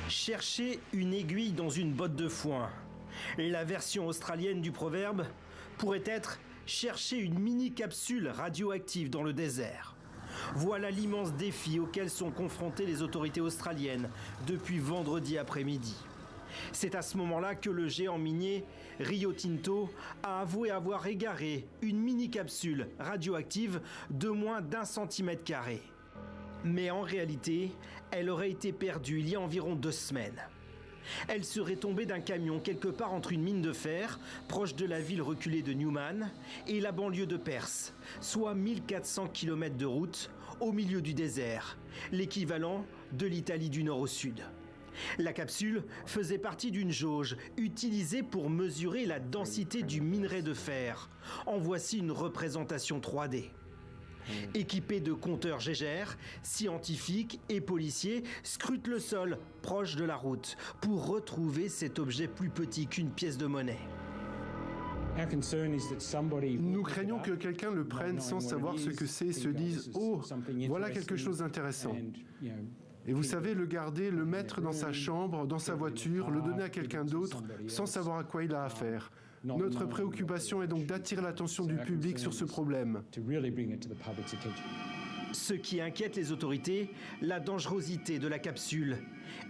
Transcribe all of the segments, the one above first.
Chercher une aiguille dans une botte de foin. La version australienne du proverbe pourrait être chercher une mini-capsule radioactive dans le désert. Voilà l'immense défi auquel sont confrontées les autorités australiennes depuis vendredi après-midi. C'est à ce moment-là que le géant minier Rio Tinto a avoué avoir égaré une mini-capsule radioactive de moins d'1 cm². Mais en réalité, elle aurait été perdue il y a environ 2 semaines. Elle serait tombée d'un camion quelque part entre une mine de fer, proche de la ville reculée de Newman, et la banlieue de Perth, soit 1400 km de route, au milieu du désert, l'équivalent de l'Italie du nord au sud. La capsule faisait partie d'une jauge utilisée pour mesurer la densité du minerai de fer. En voici une représentation 3D. Équipés de compteurs Geiger, scientifiques et policiers scrutent le sol proche de la route pour retrouver cet objet plus petit qu'une pièce de monnaie. Nous craignons que quelqu'un le prenne sans savoir ce que c'est et se dise « Oh, voilà quelque chose d'intéressant ». Et vous savez, le garder, le mettre dans sa chambre, dans sa voiture, le donner à quelqu'un d'autre, sans savoir à quoi il a affaire. Notre préoccupation est donc d'attirer l'attention du public sur ce problème. Ce qui inquiète les autorités, la dangerosité de la capsule.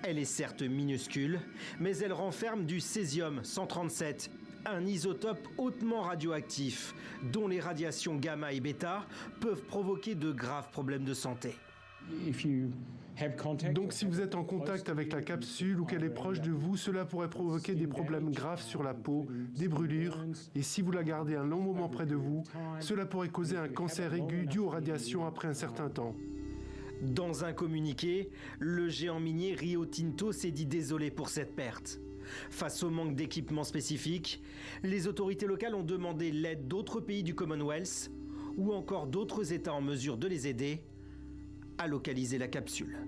Elle est certes minuscule, mais elle renferme du césium-137, un isotope hautement radioactif, dont les radiations gamma et bêta peuvent provoquer de graves problèmes de santé. Donc si vous êtes en contact avec la capsule ou qu'elle est proche de vous, cela pourrait provoquer des problèmes graves sur la peau, des brûlures, et si vous la gardez un long moment près de vous, cela pourrait causer un cancer aigu dû aux radiations après un certain temps. Dans un communiqué, le géant minier Rio Tinto s'est dit désolé pour cette perte. Face au manque d'équipements spécifiques, les autorités locales ont demandé l'aide d'autres pays du Commonwealth ou encore d'autres États en mesure de les aider à localiser la capsule.